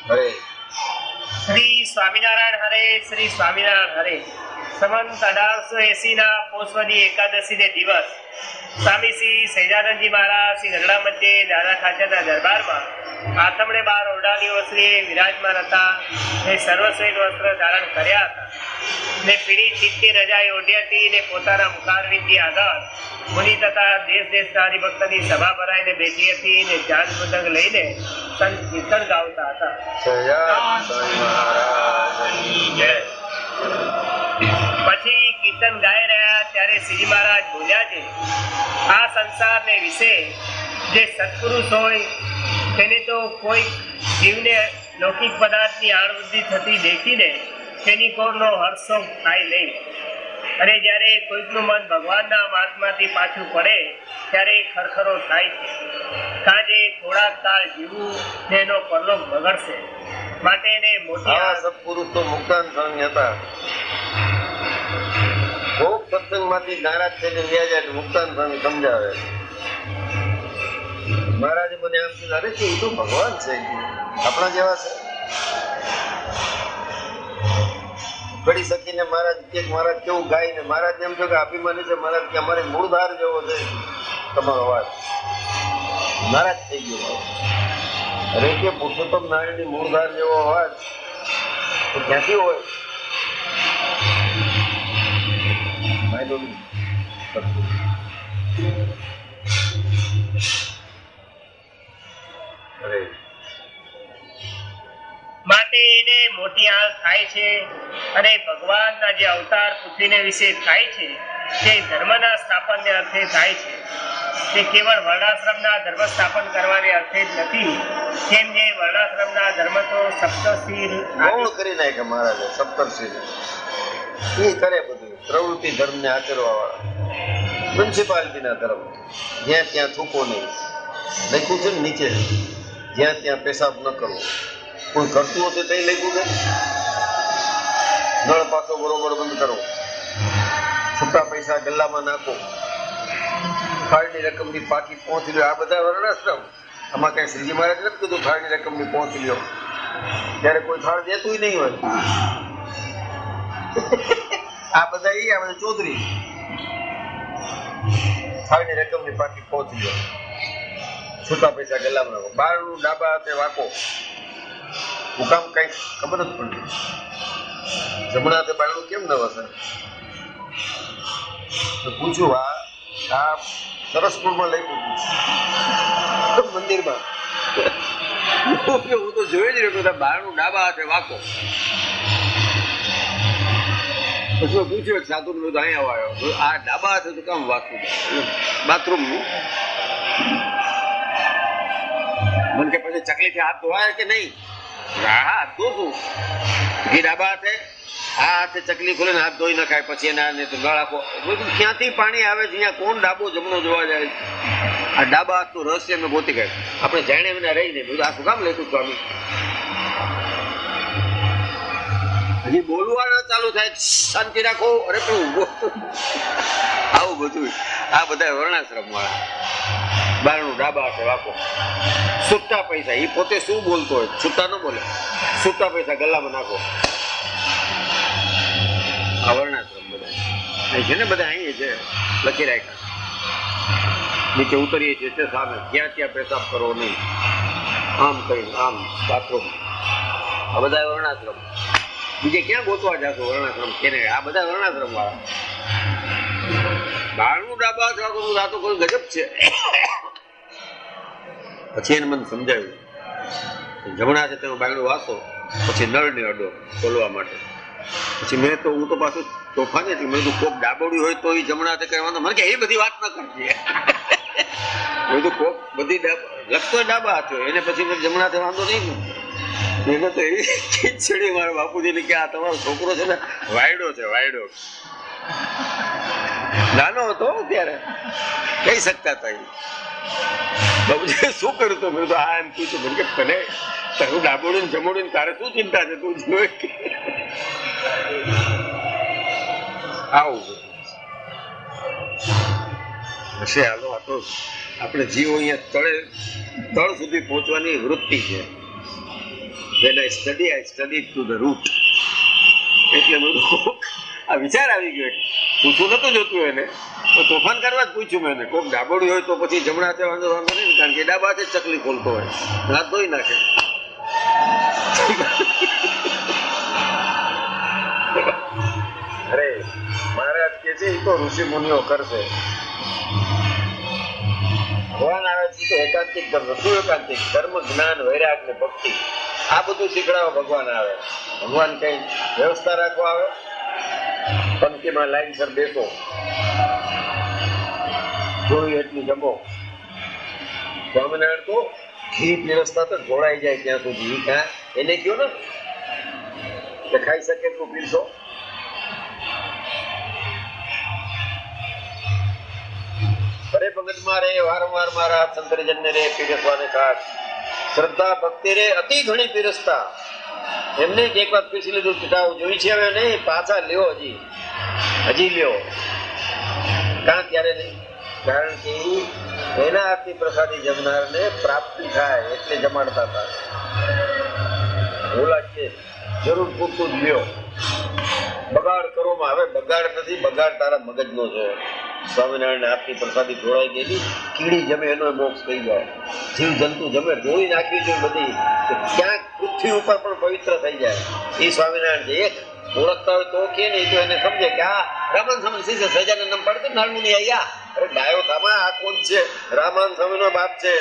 હરે શ્રી સ્વામિનારાયણ હરે, શ્રી સ્વામિનારાયણ હરે. સંવત 1880 ના પોષવદી એકાદશી ને દિવસ સ્વામી શ્રી સહજાનંદજી મહારાજ શ્રી ગરડા મધ્યે દાદા ખાચરના દરબારમાં આથમણે 12 ઓરડાનીઓ શ્રી વિરાજમાન હતા. એ સર્વશ્રેષ્ઠ વસ્ત્ર ધારણ કર્યા હતા ને પીળી ચીટની રજાઈ ઓઢી હતી ને પોતાના મુખારવિંદની આગળ મુનિ તથા દેશ દેશના હરિભક્તની સભા ભરાઈને બેઠી હતી ને જાન મૃદંગ લઈને સંત કીર્તન ગાવતા હતા. પછી કીર્તન ગાઈ રહ્યા ત્યારે શ્રીજી મહારાજ બોલ્યા છે, આ સંસારને વિશે જે સત્પુરુષ હોય તેને તો કોઈ જીવને લૌકિક પદાર્થની આણવૃદ્ધિ થતી દેખીને તેની કોરનો હર્ષોક થાય નહીં. અને જ્યારે કોઈકનું મન ભગવાનના માર્ગમાંથી પાછું પડે ત્યારે ખરખરો થાય છે. કાજે થોડાક કાળ જીવવું ને એનો પરલોક બગડશે. માટે એને મોટી સત્પુરુષ તો મુક્તાન સ્વામી હતા. ખૂબ સત્સંગમાંથી નારાજ થઈને વ્યા જાય મુક્તાન સ્વામી સમજાવે. મહારાજે મને આમ કીધું, અરે કે એ તો ભગવાન છે, આપણા જેવા છે. ઘડી શકીને મહારાજ કે મહારાજ કેવું ગાય ને મહારાજ એમ છો કે અભિમાની છે મહારાજ કે અમારે મૂળધાર જેવો છે તમારો અવાજ. નારાજ થઈ ગયો. અરે કે પુરુષોત્તમ નારાયણની મૂળધાર જેવો અવાજ તો ક્યાંથી હોય? માટે એને મોટી આંખ થાય છે. અને ભગવાનના જે અવતાર પૃથ્વીને વિશે થાય છે તે ધર્મના સ્થાપનને અર્થે થાય છે. તે કેવળ વર્ણાશ્રમના ધર્મ સ્થાપન કરવાને અર્થે જ નથી. કેમ જે વર્ણાશ્રમના ધર્મ તો સપ્તશીલ ગૌણ કરી નાખે મહારાજે. સપ્તશીલ એ કરે બધું પ્રવૃત્તિ ધર્મને આચરવા વાળા. મ્યુનિસિપાલિટીના ધર્મ જ્યાં ત્યાં થૂકો નહીં લખ્યું છે ને નીચે, જ્યાં ત્યાં પેશાબ ન કરવો. કોઈ કરતું હશે તો લખ્યું છે. નળ પાછો બરોબર બંધ કરો. છૂટા પૈસા ગલ્લામાં નાખો. ફાળની રકમની પાકી પહોંચી લ્યો. આ બધા વર્ણાશ્રમ. આમાં કઈ શ્રીજી મહારાજ નથી કીધું ફાળની રકમની પહોંચી લ્યો. ત્યારે કોઈ ફાળ દેતું નહીં હોય. આ બધા ચૌધરી ફાળની રકમની પાકી પહોંચી લ્યો. છૂટા પૈસા ગલ્લામાં નાખો. બારણું ડાબા હાથે વાકો. હુકામ કઈ ખબર જ પડતી. જમણા હાથે બારણું કેમ ન વસે? તો પૂછ્યું આ સરસપુરમાં લઈ પૂછ્યું મંદિરમાં. હું તો જોઈ જ રહ્યો બારણું ડાબા હાથે વાકો. પછી પૂછ્યું એક સાધુ ને અહીંયા આવ્યો, આ ડાબા હાથે તો કામ વાંચવું બાથરૂમનું? મને કે પછી ચકલીથી હાથ ધોવાય કે નહીં? હાથ ધોશું કે ડાબા હાથે? આ હાથે ચકલી ખોલે ને હાથ ધોઈ નખાય. પછી એના નળ આખો ક્યાંથી પાણી આવે છે? અહીંયા કોણ ડાબો જમણો જોવા જાય? આ ડાબા હાથનું રહસ્ય મેં ગોતી ગયા. આપણે જાણે વિના રહી નહીં. બધું આખું કામ લેતું સ્વામી. હજી બોલવા ના ચાલુ થાય શાંતિ રાખો. અરે પણ ઉભો. આવું બધું આ બધા વર્ણાશ્રમ વાળા. બારણું ડાબા હાથે વાકો. છૂટા પૈસા એ પોતે શું બોલતો હોય? છૂટા ન બોલે. છૂટા પૈસા ગલ્લામાં નાખો. આ વર્ણાશ્રમ બધા છે ને, બધા અહીં છે લખી રાખ્યા. નીચે ઉતરીએ છીએ સામે, જ્યાં ત્યાં પેશાબ કરવો નહીં. આમ કઈ આમ બાથરૂમ. આ બધા વર્ણાશ્રમ. બીજે ક્યાં ગોતવા જાશો વર્ણાશ્રમ? કેને આ બધા વર્ણાશ્રમ વાળા. બારણું ડાબા હાથે આ તો કોઈ ગજબ છે. પછી એને મને સમજાવ્યું, જમણા છે તમે બારણું વાસો, પછી નળને અડો ખોલવા માટે. પછી હું તો પાછું તોફાની એટલે મેં કીધું કોક ડાબોડી હોય તો એ જમણા હાથે કરવાનો. મને કે એ બધી વાત ન કરતી. મેં કીધું કોક બધી લખતો ડાબા હાથે એને પછી મેં જમણા હાથે વાંધો નહીં ને. એને તો એવી ખીચડી મારા બાપુજીને કે આ તમારો છોકરો છે ને વાયડો છે, વાયડો. નાનો હતો ત્યારે કહી શકતા હતા. બાપુજી શું કર્યું તો મેં તો આ એમ પૂછ્યું. મને કે તને તારું ડાબોડું જમોડું તારે શું ચિંતા છે? તું જોઈ આવું હશે. હાલો આ તો આપણે જીવો અહીંયા તળ સુધી પહોંચવાની વૃત્તિ છે. when I studied to the root. એટલે બધું આ વિચાર આવી ગયો. પૂછવું નતું જોતું એને, તો તોફાન કરવા જ પૂછ્યું મેં એને. કોઈક ડાબોડી હોય તો પછી જમણા હાથે વાંધો નહીં ને, કારણ કે ડાબા હાથે જ ચકલી ખોલતો હોય, હાથ ધોઈ નાખે. અરે મહારાજ કે છે એ તો ઋષિ મુનિઓ કરશે. ભગવાન આવે છે તો એકાંતિક ધર્મ. શું એકાંતિક ધર્મ? જ્ઞાન, વૈરાગ ને ભક્તિ. આ બધું શીખડાવવા ભગવાન આવે. ભગવાન કઈ વ્યવસ્થા રાખવા આવે? પંક્તિમાં લાઈનસર બેસો, જોયું એટલું જમો. સ્વામિનારાયણ તો ઘી પીરસતા તો જોડાઈ જાય ત્યાં સુધી. એને કયો ને કે ખાઈ શકે એટલું પીરસો. અરે ભગત મારે વારંવાર મારા સંતરીજનને રે પીરસવાને ખાસ શ્રદ્ધા ભક્તિ રે અતિ ઘણી પીરસતા. એમને એક વાત પીરસી લીધું, ટીકાવ જોઈ છે હવે નહીં, પાછા લ્યો, હજી લ્યો. કાં ત્યારે નહીં, કારણ કે એના હાથની પ્રસાદી જમનારને પ્રાપ્તિ થાય એટલે જમાડતા હતા. ઓલા છે જરૂર પૂરતું જ લ્યો, બગાડ કરવામાં આવે. બગાડ નથી, બગાડ તારા મગજનો છે. સ્વામિનારાયણ હાથની પ્રસાદી ઢોળાઈ ગયેલી, કીડી જમે એનો મોક્ષ થઈ જાય. જીવ જંતુ જમે ધોઈ નાખવી જોઈએ બધી, ક્યાંક પૃથ્વી ઉપર પણ પવિત્ર થઈ જાય. એ સ્વામિનારાયણ છે. એક ઓળખતા હોય તો કે નહીં તો એને સમજે કે આ રામાન સ્વામી શિષ્ય સજાને નામ પડતું નાળમુની અહીંયા. અરે ડાયો થામા, આ કોણ છે? રામાન સ્વામીનો બાપ છે.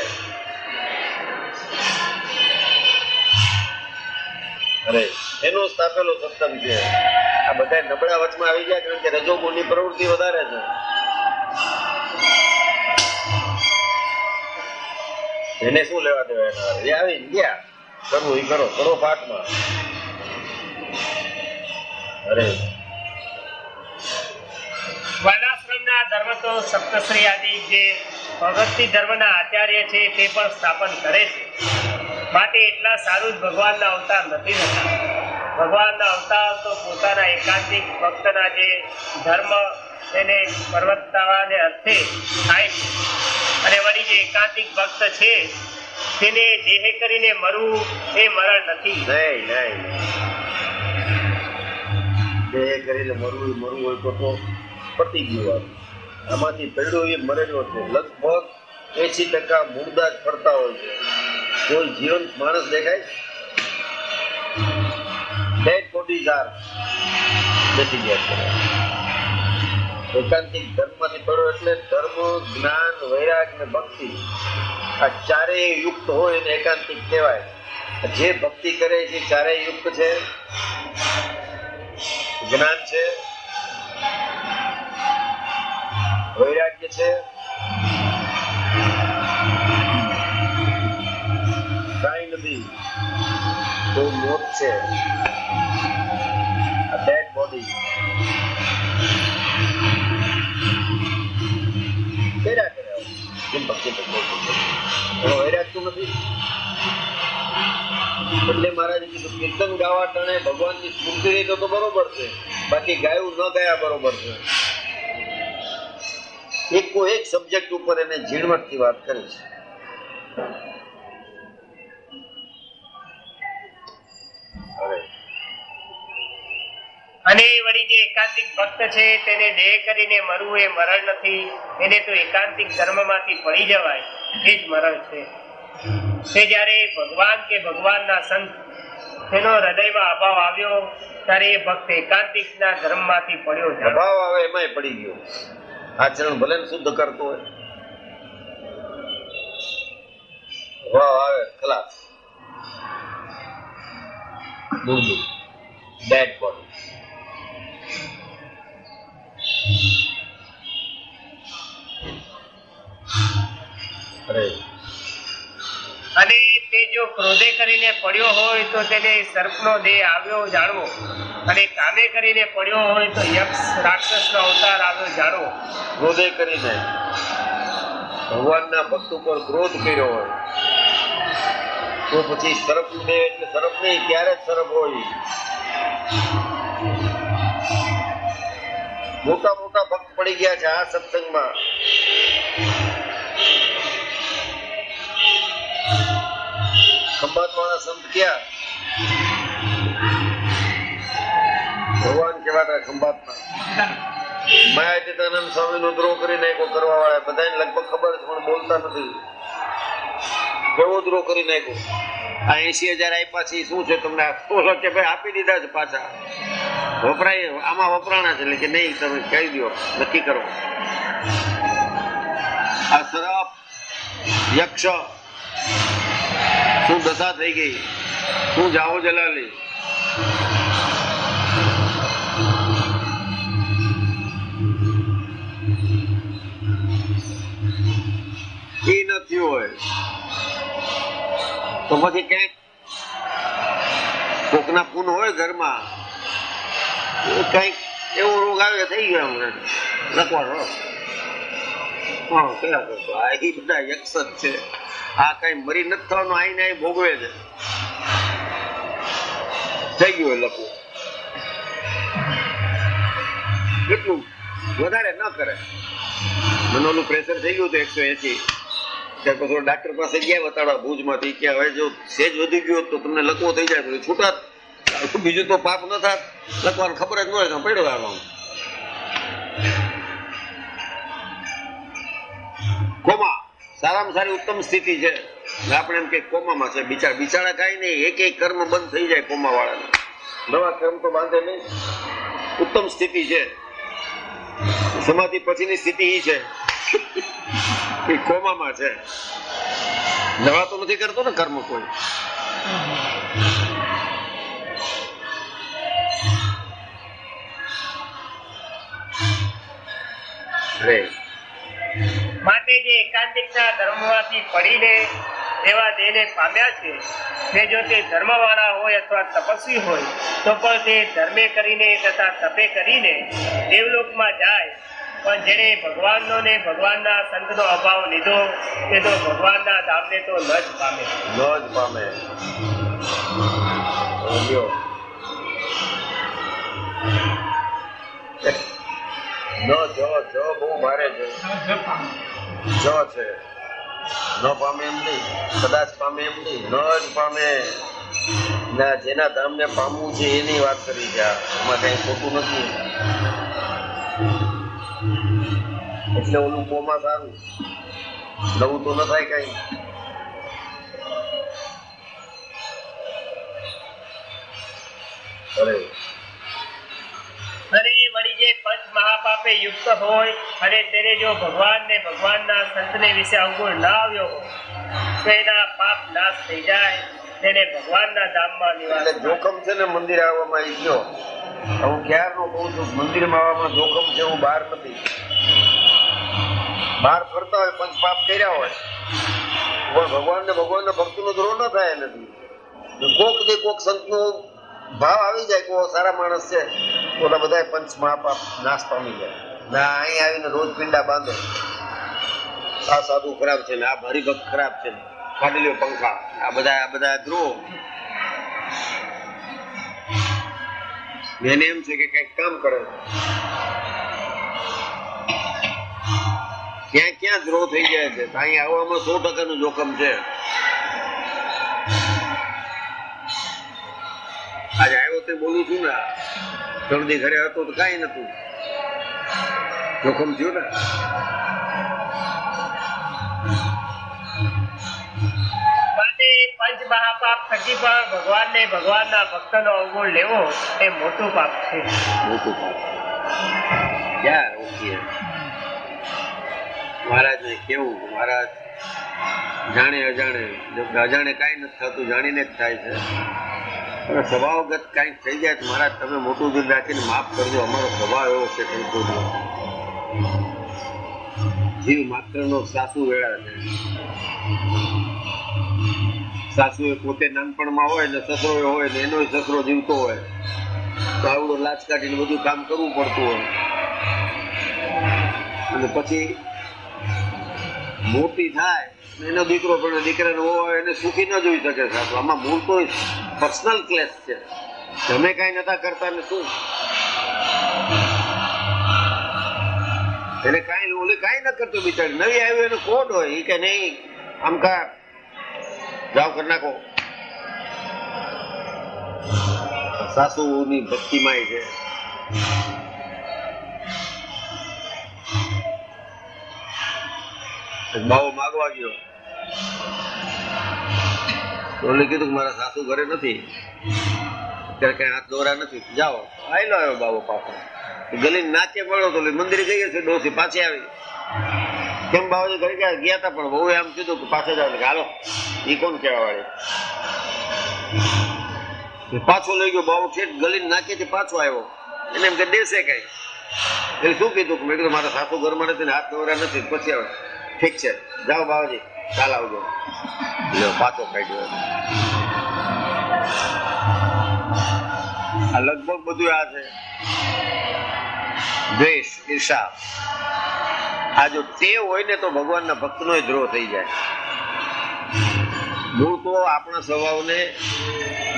અરે એનો સ્થાપેલો સત્સંગ છે. આ બધા નબળા વચમાં આવી ગયા કારણ કે રજોગુણની પ્રવૃત્તિ વધારે છે. એને શું લેવા દેવા? એના એ આવી ગયા, કરવું એ કરો પાઠમાં. અરે વર્ણાશ્રમના ધર્મ તો સપ્તશ્રી આદિ જે ભગવતી ધર્મના આચાર્ય છે તે પણ સ્થાપન કરે છે. માટે એટલા સારું જ ભગવાનના અવતાર નથી થતા. ભગવાનના અવતાર તો પોતાના એકાંતિક ભક્તના જે ધર્મ તેને પર્વતાવાને અર્થે થાય છે. અને વળી જે એકાંતિક ભક્ત છે તેને દેહ કરીને મરવું એ મરણ નથી. નહીં, દેહ કરીને મરવું હોય તો પતી ગયું. આમાંથી પેડો એ મરેલો છે. લગભગ 80% મુર્દા જ ફરતા હોય છે. કોઈ જીવંત માણસ દેખાય? ડેડ બોડીઝ આર બેસી ગયા. એકાંતિક ધર્મમાંથી પડો એટલે ધર્મ, જ્ઞાન, વૈરાગ ને ભક્તિ આ ચારેય યુક્ત હોય એને એકાંતિક કહેવાય. જે ભક્તિ કરે છે ચારેય યુક્ત છે. જ્ઞાન છે, વૈરાગ્ય છે, કાંઈ નથી તો મોત છે. આ ડેડ બોડી કર્યા જેમ ભક્તિ એનો વૈરાગ તો નથી. એટલે મહારાજે કીધું કીર્તન ગાવા ટાણે ભગવાનની સ્મૃતિ રહી તો બરોબર છે, બાકી ગાયું ન ગયા બરોબર છે. એક સબ્જેક્ટ ઉપર એને ઝીણવટથી વાત કરી છે. અને વળી જે એકાંતિક ભક્ત છે તેને દેહ કરીને મરવું એ મરણ નથી. એને તો એકાંતિક ધર્મમાંથી પડી જવાય એ જ મરણ છે. તે જ્યારે ભગવાન કે ભગવાનના સંત તેનો હૃદયમાં અભાવ આવ્યો ત્યારે એ ભક્ત એકાંતિકના ધર્મમાંથી પડ્યો. અભાવ આવે એમાંય પડી ગયો. આચરણ ભલે શુદ્ધ કરતો હોય, અભાવ આવે ખલાસ. મુર્દું, ડેડ બોડી. અને તે જો ક્રોધે કરીને પડ્યો હોય તો તેને સર્પનો દેહ આવ્યો જાણવો, અને કામે કરીને પડ્યો હોય તો યક્ષ રાક્ષસનો અવતાર આવ્યો જાણવો. ક્રોધે કરીને ભગવાનના ભક્ત ઉપર ક્રોધ કર્યો હોય તો પછી સર્પ દેહ એટલે સર્પ નહીં, ત્યારે જ સર્પ હોય. મોટા મોટા ભક્ત પડી ગયા છે આ સત્સંગમાં. ખંભાત વાળા સંત ક્યાં મારા ખંભાતમાં મહાતીતાનંદ સ્વામીનો દ્રોહ કરી નાખ્યો કરવા વાળા બધાને લગભગ ખબર છે પણ બોલતા નથી. કેવો દ્રોહ કરી નાખ્યો. આ 80,000 આપ્યા છે શું છે તમને બોલો કે ભાઈ આપી દીધા છે પાછા વપરાય આમાં વપરાણા છે એટલે કે નહીં તમે કહી દો નક્કી કરો. આ શરાબ યક્ષ શું દશા થઈ ગઈ શું જાઓ જલાલી. એ નથી હોય તો પછી ક્યાંક કોકના પૂન હોય ઘરમાં કઈક એવો રોગ આવે થઈ ગયો હમણાં લખવાનો કયા કરતો આ એ બધા યક્ષ જ છે. આ કઈ મરી નથી થવાનું આઈને અહીં ભોગવે છે થઈ ગયું લખવું એટલું વધારે ન કરે. મને ઓલું પ્રેશર થઈ ગયું હતું 180 ત્યાં પછી ડાક્ટર પાસે ગયા બતાડવા ભુજમાંથી કે હવે જો સેજ વધી ગયો તો તમને લકવો થઈ જાય તો છૂટા બીજું તો પાપ ન થાત લખવાનું ખબર જ ન હોય તો પડ્યો આમાં. કોમા સારામાં સારી ઉત્તમ સ્થિતિ છે. આપણે એમ કે કોમામાં છે બિચારા કાંઈ નહીં એક એક કર્મ બંધ થઈ જાય કોમા વાળાને નવા કર્મ તો બાંધે નહીં. ઉત્તમ સ્થિતિ છે. સમાધિ પછીની સ્થિતિ એ છે કે કોમામાં છે. નવા તો નથી કરતો ને કર્મ કોઈ. માટે જે એકાંતિકના ધર્મમાંથી પડીને એવા દેહને પામ્યા છે તે જો તે ધર્મવાળા હોય અથવા તપસ્વી હોય તો પણ તે ધર્મે કરીને તથા તપે કરીને દેવલોકમાં જાય. પણ જેણે ભગવાનનો ને ભગવાનના સંતનો અભાવ લીધો તે તો ભગવાનના ધામને તો ન જ પામે. જો બહુ ભારે છે. જો છે ન પામે એમ નહીં કદાચ પામે એમ નહીં ન જ પામે. ના જેના ધામને પામવું છે એની વાત કરી છે. એમાં કઈ ખોટું નથી. એટલે ઓલું કોમાં સારું નવું તો ન થાય કઈ. વળી જે પંચ મહાપાપે યુક્ત હોય અને તેને જો ભગવાન ને ભગવાનના સંતને વિશે અવગુણ ના આવ્યો હોય તો એના પાપ નાશ થઈ જાય. તેને ભગવાનના ધામમાં નિવાસ. એટલે જોખમ છે ને મંદિર આવવામાં આવી ગયો. હું ક્યારનો કહું છું મંદિરમાં આવવામાં જોખમ છે. હું બહાર નથી. બહાર ફરતા હોય પંચ પાપ કર્યા હોય પણ ભગવાનના ભક્તિનો દ્રોહ ન થાય નથી. કોક ને કોક સંતનો ભાવ આવી જાય કોઈ સારા માણસ છે ઓલા બધા પંચ મહાપાપ નાશ પામી જાય. ના અહીં આવીને રોજ પિંડા બાંધે આ સાધુ ખરાબ છે ને આ હરિભક્ત ખરાબ છે કાઢી લ્યો પંખા. આ બધા દ્રોહ. એને એમ છે કે કઈક કામ કરે. ક્યાં દ્રોહ થઈ જાય છે. અહીં આવવામાં 100% જોખમ છે. આજે આવ્યો તે બોલું છું ને 3 દી ઘરે હતો તો કઈ નતું જોખમ થયું ને. માટે પંચ મહાપાપ થકી પણ ભગવાનને ભગવાનના ભક્તનો અવગુણ લેવો એ મોટું પાપ છે. મોટું પાપ યાર. ઓકે મહારાજને કેવું મહારાજ જાણે અજાણે કાંઈ નથી થતું જાણીને જ થાય છે. સ્વભાવગત કાંઈક થઈ જાય તો મહારાજ તમે મોટું દિલ રાખીને માફ કરજો. અમારો સ્વભાવ એવો છે કંઈ જીવ માત્રનો સાસુ વેળા છે. સાસુ એ પોતે નાનપણમાં હોય ને સસરો હોય ને એનો સસરો જીવતો હોય તો આવડો લાચ કાઢીને બધું કામ કરવું પડતું હોય અને પછી મોટી થાય એનો દીકરો પણ દીકરાનો હોય એને સુખી ન જોઈ શકે. સાસુ આમાં મૂળ તો પર્સનલ ક્લેશ છે. તમે કાંઈ નતા કરતા ને શું એને કાંઈ ઓલી કાંઈ ન કરતો બિચારી નવી આવી એને કોડ હોય એ કે નહીં આમ કા જાઓ કરી નાખો. સાસુની ભક્તિમાં છે બાવો માગવા ગયો, ઓલે કીધું કે મારા સાસુ ઘરે નથી, અત્યારે કઈ હાથ દોરા નથી, જાઓ. આયલો આવ્યો બાવો પાછો, ગલી નાચે મળ્યો તો મંદિરે જઈએ છે, ડોસી પાછી આવી. કેમ બાવાજી ઘરે ગયા હતા, પણ બહુ એમ કીધું કે પાછા જાવ. હાલો, એ કોણ કહેવા વાળી? પાછો લઈ ગયો બાવો, ઠેઠ ગલી નાચેથી પાછો આવ્યો. એને એમ કે દેશે કઈ, એટલે શું કીધું કે મેં કીધું મારા સાસુ ઘરમાં નથી ને હાથ દોરા નથી. પછી આવે, ઠીક છે જાઓ બાવાજી, ચાલ આવજો. પાછો કાઢ્યો. આ લગભગ બધું આ છે દ્વેષ, ઈર્ષા. આ જો ટેવ હોય ને તો ભગવાનના ભક્તનો દ્રોહ થઈ જાય. મૂળ તો આપણા સ્વભાવને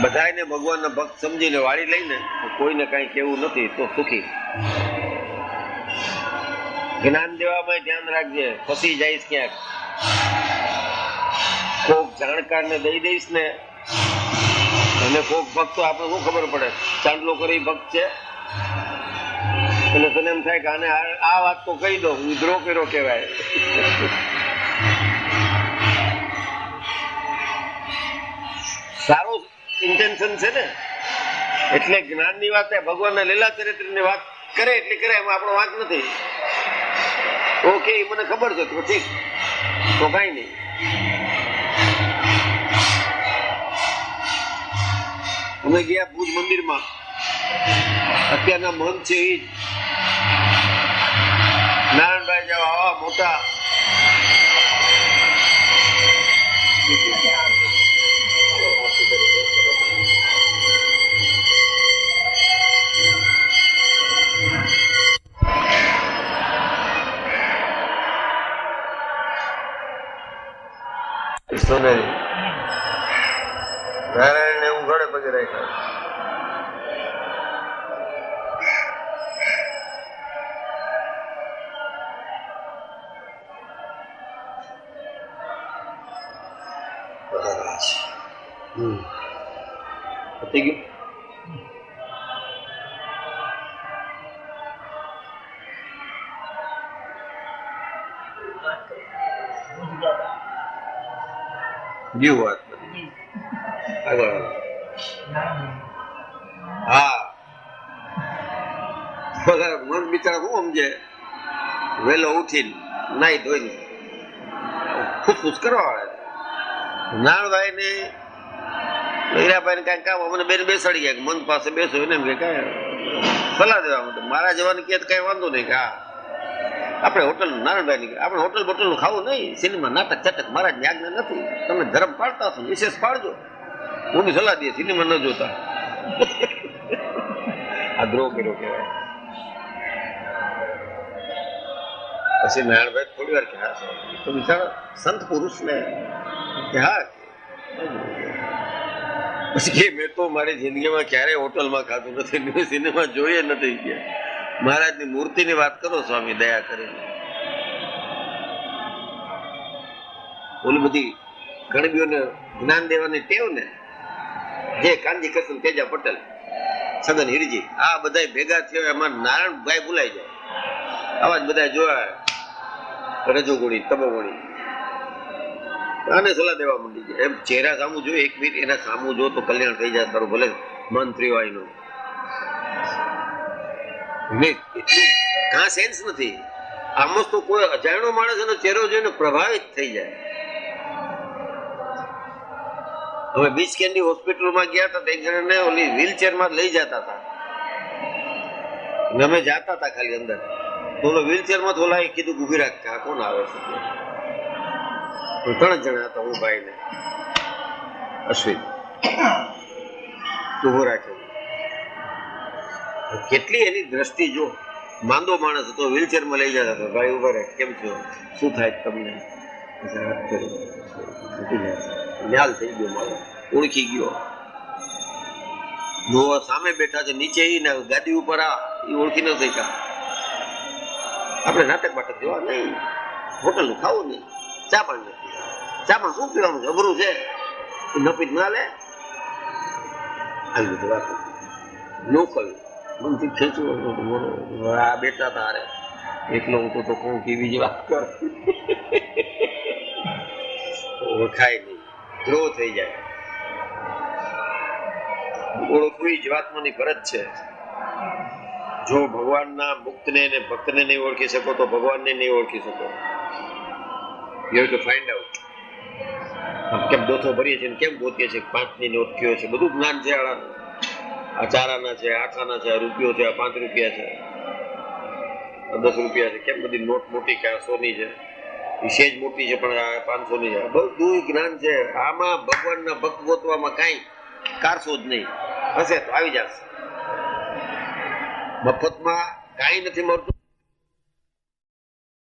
બધાને ભગવાનના ભક્ત સમજીને વાળી લઈને કોઈને કઈ કેવું નથી તો સુખી. જ્ઞાન દેવામાં ધ્યાન રાખજે, ફસી જઈશ ક્યાંક. કોક જાણકારને દઈ દઈશ ને, અને કોક ભક્તો આપણે શું ખબર પડે, ચાંદલો કરી ભક્ત છે, એટલે તને એમ થાય કે આને આ વાત તો કહી દો, હું દ્રોહ કર્યો કહેવાય. સારું ઇન્ટેન્શન છે ને, એટલે જ્ઞાનની વાત, ભગવાનના લીલા ચરિત્રની વાત કરે એટલે કરે, એમાં આપણો વાંક નથી. ઓકે, મને ખબર છે તો ઠીક, તો કઈ નહીં. અમે ગયા ભુજ મંદિરમાં, અત્યારના મહંત છે એ નારાયણભાઈ જેવા આવા મોટા સોનેરી નારાયણ ને ઉઘાડે પગે રાખ્યા. પતી ગયું. ગયું વાત આગળ. હા, બધા મન બિચારા શું સમજે, વહેલો ઉઠીને નાઈ ધોઈને ફૂસફૂસ કરવા વાળા. નાણભાઈ ને હીરાભાઈ ને કઈ કામ મને બેન બેસાડી ગયા, મન પાસે બેસો એને એમ કે કઈ સલાહ દેવા માટે. મારા જવાનું કે કઈ વાંધો નહીં, કે હા આપણે હોટલ, નારાયણભાઈ ની આપણે હોટલ બોટલ નું ખાવું નહીં, સિનેમા નાટક ચાટક મહારાજ ની આજ્ઞા નથી, તમે ધર્મ પાડતા છો વિશેષ પાડજો, હું સલાહ દઈએ સિનેમા ન જોતા. આ દ્રોહ કર્યો કહેવાય. પછી નારાયણભાઈ થોડી વાર કે હા તો બિચારા સંત પુરુષ ને કે હા, પછી કે મેં તો મારી જિંદગીમાં ક્યારેય હોટલમાં ખાધું નથી, સિનેમા જોઈએ નથી ગયા. મહારાજની મૂર્તિની વાત કરો સ્વામી, દયા કરીને. ઓલી બધી ગણબીઓને જ્ઞાન દેવાની ટેવ ને, જે કાનજી કૃષ્ણ તેજા પટેલ, છગન હિરજી, આ બધા ભેગા થયો, એમાં નારાયણભાઈ ભૂલાઈ જાય. આવા જ બધા જોયા, રજોગુણી તમોગુણી, આને સલાહ દેવા માંડી જાય. એમ ચહેરા સામું જોઈએ, એક મિનિટ એના સામું જો તો કલ્યાણ થઈ જાય તારું, ભલે મંત્રી હોય એનું. એટલું કાં સેન્સ નથી. આમ તો કોઈ અજાણ્યો માણસ એનો ચહેરો જોઈને પ્રભાવિત થઈ જાય. અમે બીચ કેન્ડી હોસ્પિટલમાં ગયા હતા, એક જણાને ઓલી વ્હીલચેરમાં લઈ જતા હતા, અમે જાતા હતા ખાલી અંદર, તો ઓલો વ્હીલચેરમાં ઓલા એ કીધું ઉભી રાખ, આ કોણ આવે છે? 3 જણા હતા, હું ભાઈ ને અશ્વિન. ઉભો રાખ્યો. કેટલી એની દ્રષ્ટિ જો, માંદો માણસ હતો, વ્હીલચેરમાં લઈ જતા હતા, ભાઈ ઉભા રાખ, કેમ છો, શું થાય તમને? ન્યાલ થઈ ગયો મારો, ઓળખી ગયો. જો સામે બેઠા છે, નીચે ને ગાદી ઉપર આ એ ઓળખી ન શક્યા. આપણે નાટક બાટક જોવા નહીં, હોટલ નું ખાવું નહીં, ચા પાણી નથી. ચા પણ શું પીવાનું છે, અઘરું છે, ન પીત ના લે. આવી બધી વાત ન કહ્યું. મનથી ખેંચવું હતું બોલો આ બેઠા હતા હારે એકલો હું તો કહું કે બીજી વાત કર ઓળખાય નહીં દ્રોહ થઈ જાય ઓળખવી જીવાત્માની ફરજ છે જો ભગવાનના મુક્તને અને ભક્તને નહીં ઓળખી શકો તો ભગવાનને નહીં ઓળખી શકો you have to find out કેમ દોથો ભરીએ છીએ કેમ ગોતીએ છીએ 5ની નોટ કયો છે બધું જ્ઞાન છે આ 4 આના છે 8 આના છે રૂપિયો છે 5 રૂપિયા છે 10 રૂપિયા છે કેમ બધી નોટ મોટી કે 100 ની છે એ સેજ મોટી છે પણ આ 500 ની છે બધું જ્ઞાન છે આમાં ભગવાનના ભક્ત ગોતવામાં કાંઈ કારસો જ નહીં હશે તો આવી જશે મફતમાં કાંઈ નથી મળતું